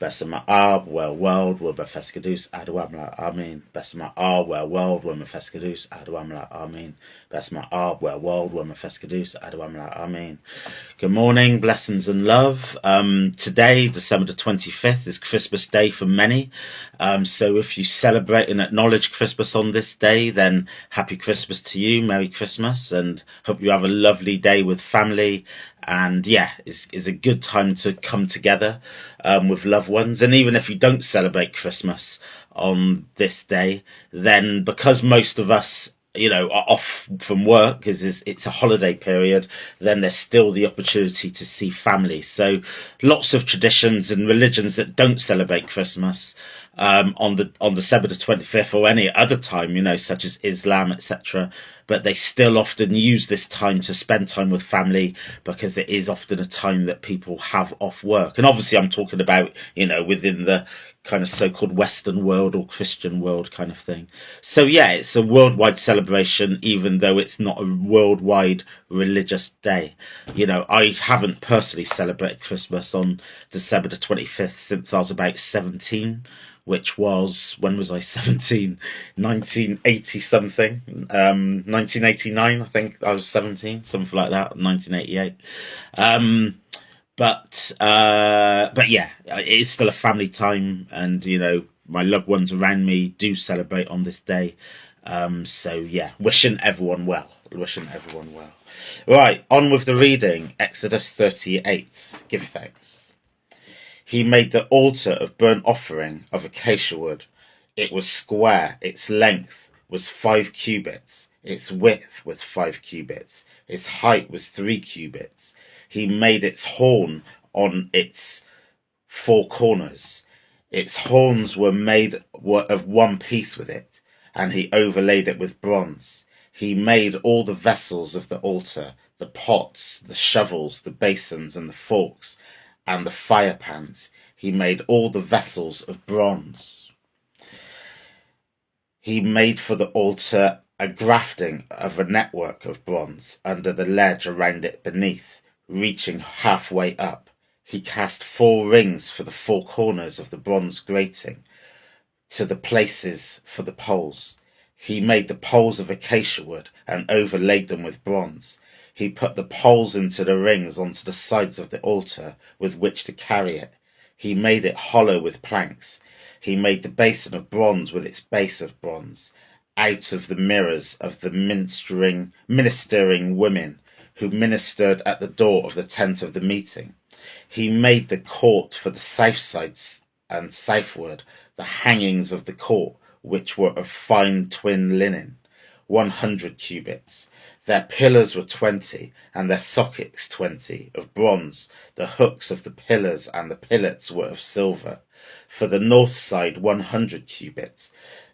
Besama Ab, well world, will befeskadus, Adwamla, Amen. Besama Ab, well world, will befeskadus, Adwamla, Amen. Besama Ab, well world, will befeskadus, Adwamla, Amen. Good morning, blessings and love. Today, December the 25th, is Christmas Day for many. So if you celebrate and acknowledge Christmas on this day, then happy Christmas to you, Merry Christmas, and hope you have a lovely day with family. And yeah, it's a good time to come together with loved ones. And even if you don't celebrate Christmas on this day, then because most of us are off from work because it's a holiday period, then there's still the opportunity to see family. So lots of traditions and religions that don't celebrate Christmas on December the 25th or any other time, such as Islam, etc. But they still often use this time to spend time with family because it is often a time that people have off work. And obviously I'm talking about, within the kind of so-called Western world or Christian world kind of thing. So yeah, it's a worldwide celebration, even though it's not a worldwide religious day. I haven't personally celebrated Christmas on December the 25th since I was about 17, which was, when was I 17? 1980 something. 1989, I think I was 17, something like that, 1988. But yeah, it is still a family time, and my loved ones around me do celebrate on this day. So yeah, wishing everyone well. Right, on with the reading. Exodus 38. Give thanks. He made the altar of burnt offering of acacia wood. It was square. Its length was 5 cubits. Its width was 5 cubits. Its height was 3 cubits. He made its horn on its 4 corners. Its horns were made of one piece with it, and he overlaid it with bronze. He made all the vessels of the altar, the pots, the shovels, the basins, and the forks, and the fire pans. He made all the vessels of bronze. He made for the altar a grafting of a network of bronze under the ledge around it beneath, reaching halfway up. He cast 4 rings for the 4 corners of the bronze grating to the places for the poles. He made the poles of acacia wood and overlaid them with bronze. He put the poles into the rings onto the sides of the altar with which to carry it. He made it hollow with planks. He made the basin of bronze with its base of bronze, out of the mirrors of the ministering women who ministered at the door of the tent of the meeting. He made the court for the south sides and southward, the hangings of the court, which were of fine twin linen, 100 cubits. Their pillars were 20, and their sockets 20, of bronze. The hooks of the pillars and the pillets were of silver. For the north side 100 cubits.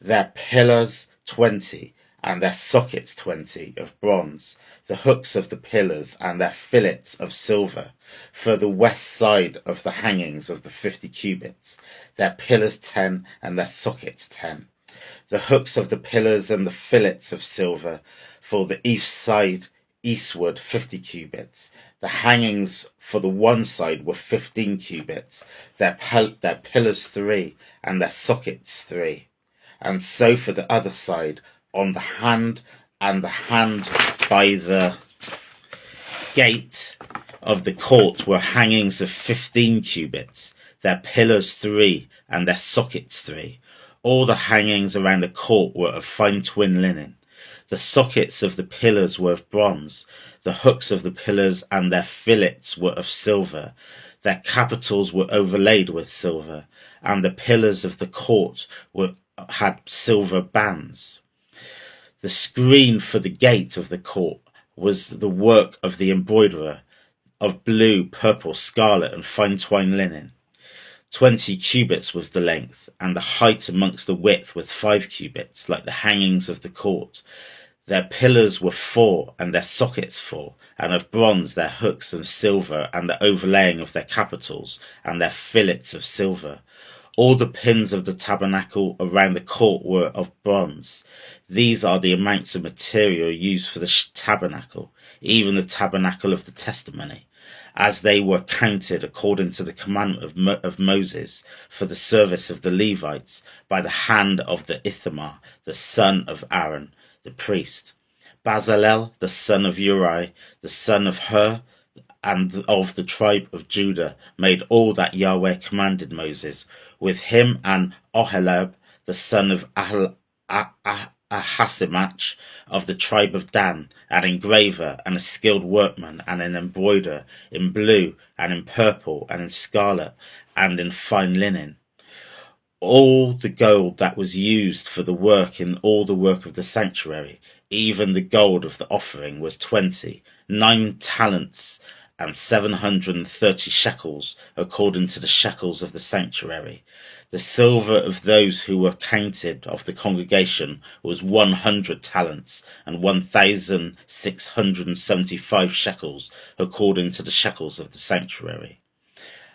Their pillars 20, and their sockets 20, of bronze. The hooks of the pillars and their fillets of silver. For the west side of the hangings of the 50 cubits. Their pillars 10, and their sockets 10. The hooks of the pillars and the fillets of silver. For the east side eastward 50 cubits. The hangings for the one side were 15 cubits. Their pillars 3, and their sockets 3. And so for the other side, on the hand and the hand by the gate of the court were hangings of 15 cubits. Their pillars 3, and their sockets 3. All the hangings around the court were of fine twin linen. The sockets of the pillars were of bronze. The hooks of the pillars and their fillets were of silver. Their capitals were overlaid with silver, and the pillars of the court had silver bands. The screen for the gate of the court was the work of the embroiderer, of blue, purple, scarlet, and fine twine linen. 20 cubits was the length, and the height amongst the width was 5 cubits, like the hangings of the court. Their pillars were 4, and their sockets 4, and of bronze their hooks and silver, and the overlaying of their capitals, and their fillets of silver. All the pins of the tabernacle around the court were of bronze. These are the amounts of material used for the tabernacle, even the tabernacle of the testimony, as they were counted according to the commandment of Moses for the service of the Levites by the hand of the Ithamar, the son of Aaron, the priest. Bezalel, the son of Uri, the son of Hur, and of the tribe of Judah, made all that Yahweh commanded Moses. With him and Oholiab, the son of Ahisamach, of the tribe of Dan, an engraver and a skilled workman and an embroiderer, in blue and in purple and in scarlet and in fine linen. All the gold that was used for the work in all the work of the sanctuary, even the gold of the offering, was 9 talents and 730 shekels, according to the shekels of the sanctuary. The silver of those who were counted of the congregation was 100 talents and 1,675 shekels, according to the shekels of the sanctuary.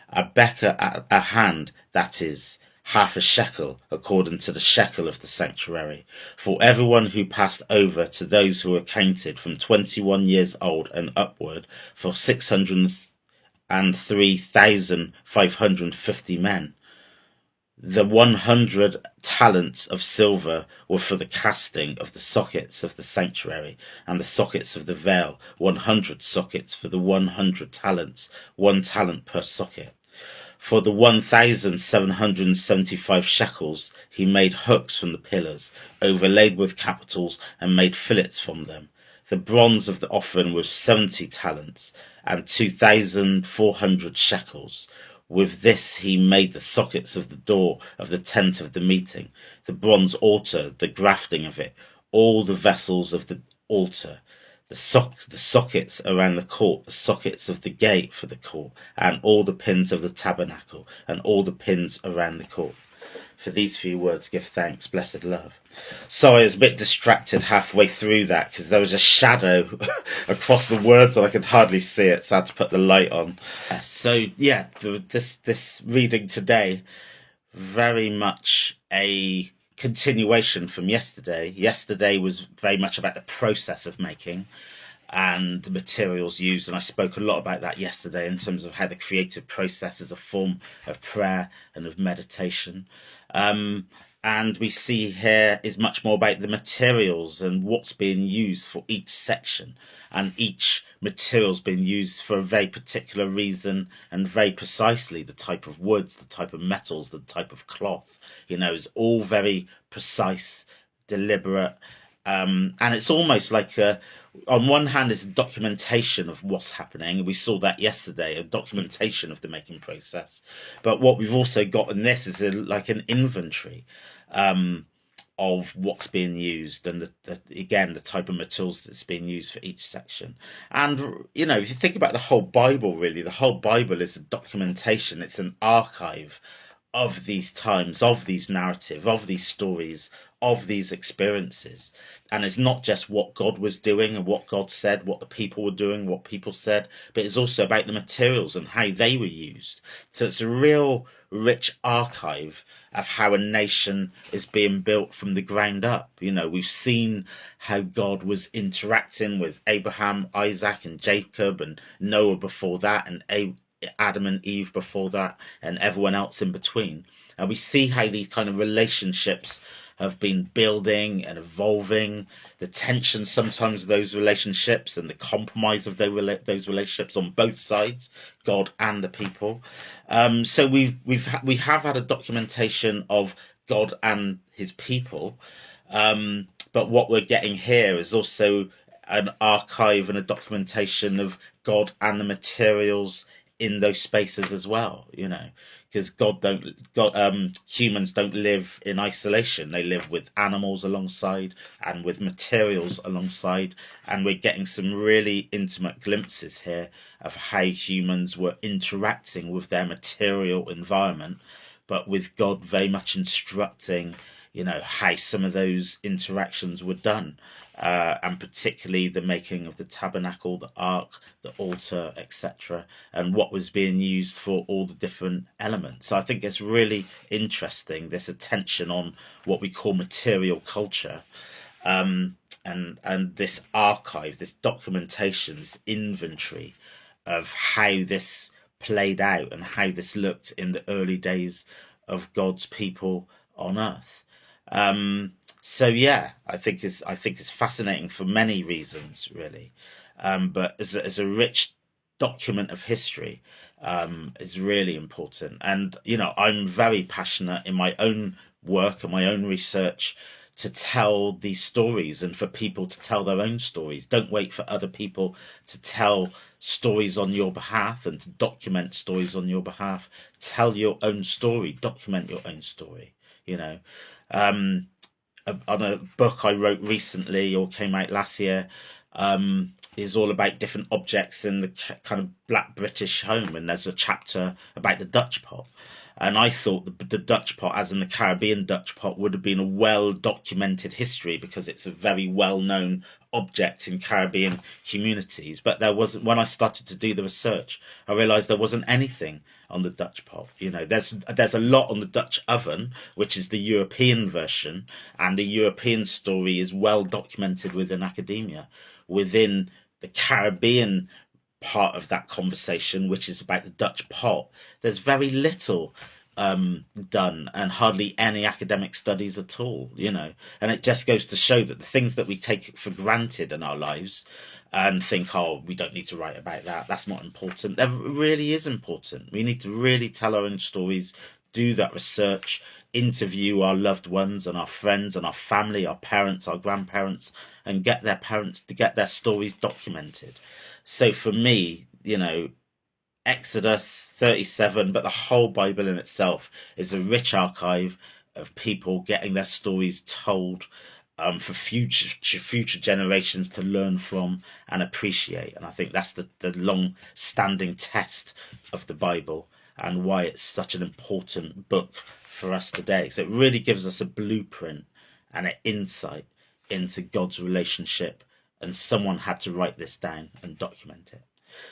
A beker, a hand, that is, half a shekel, according to the shekel of the sanctuary, for everyone who passed over, to those who were counted from 21 years old and upward, for 603,550 men. The 100 talents of silver were for the casting of the sockets of the sanctuary, and the sockets of the veil, 100 sockets for the 100 talents, 1 talent per socket. For the 1,775 shekels he made hooks from the pillars, overlaid with capitals, and made fillets from them. The bronze of the offering was 70 talents, and 2,400 shekels. With this he made the sockets of the door of the tent of the meeting, the bronze altar, the grafting of it, all the vessels of the altar, the sockets around the court, the sockets of the gate for the court, and all the pins of the tabernacle, and all the pins around the court. For these few words give thanks, blessed love. Sorry, I was a bit distracted halfway through that because there was a shadow across the words and I could hardly see it, so I had to put the light on. So yeah, this reading today, very much a continuation from yesterday. Yesterday was very much about the process of making and the materials used, and I spoke a lot about that yesterday in terms of how the creative process is a form of prayer and of meditation. And we see here is much more about the materials and what's being used for each section, and each material's being used for a very particular reason and very precisely. The type of woods, the type of metals, the type of cloth, is all very precise, deliberate, and it's almost like on one hand is a documentation of what's happening. We saw that yesterday, a documentation of the making process. But what we've also got in this is like an inventory of what's being used, and again the type of materials that's being used for each section. And if you think about the whole Bible, really the whole Bible is a documentation. It's an archive of these times, of these narratives, of these stories, of these experiences. And it's not just what God was doing and what God said, what the people were doing, what people said, but it's also about the materials and how they were used. So it's a real rich archive of how a nation is being built from the ground up. We've seen how God was interacting with Abraham, Isaac, and Jacob, and Noah before that, and Adam and Eve before that, and everyone else in between. And we see how these kind of relationships have been building and evolving, the tension sometimes of those relationships and the compromise of those relationships on both sides, God and the people. So we have had a documentation of God and his people, but what we're getting here is also an archive and a documentation of God and the materials in those spaces as well, because humans don't live in isolation. They live with animals alongside and with materials alongside, and we're getting some really intimate glimpses here of how humans were interacting with their material environment, but with God very much instructing how some of those interactions were done, and particularly the making of the tabernacle, the ark, the altar, etc., and what was being used for all the different elements. So I think it's really interesting, this attention on what we call material culture, and this archive, this documentation, this inventory of how this played out and how this looked in the early days of God's people on earth. So yeah, I think it's fascinating for many reasons, really. But as a rich document of history, is really important. And I'm very passionate in my own work and my own research to tell these stories and for people to tell their own stories. Don't wait for other people to tell stories on your behalf and to document stories on your behalf. Tell your own story, document your own story, you know. Um, on a book I wrote recently or came out last year, is all about different objects in the kind of Black British home, and there's a chapter about the Dutch pot. And I thought the Dutch pot, as in the Caribbean Dutch pot, would have been a well documented history because it's a very well known object in Caribbean communities. But there wasn't, when I started to do the research, I realised there wasn't anything on the Dutch pot. There's a lot on the Dutch oven, which is the European version, and the European story is well documented within academia. Within the Caribbean part of that conversation, which is about the Dutch pot, there's very little done and hardly any academic studies at all, and it just goes to show that the things that we take for granted in our lives and think, oh, we don't need to write about that, that's not important, that really is important. We need to really tell our own stories, do that research, interview our loved ones and our friends and our family, our parents, our grandparents, and get their parents to get their stories documented. So for me, Exodus 37, but the whole Bible in itself is a rich archive of people getting their stories told, for future generations to learn from and appreciate. And I think that's the long-standing test of the Bible and why it's such an important book for us today. So it really gives us a blueprint and an insight into God's relationship, and someone had to write this down and document it.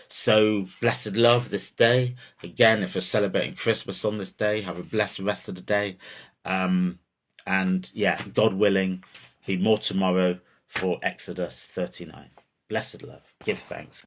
So, blessed love this day. Again, if you're celebrating Christmas on this day, have a blessed rest of the day. And yeah, God willing, be more tomorrow for Exodus 39. Blessed love. Give thanks.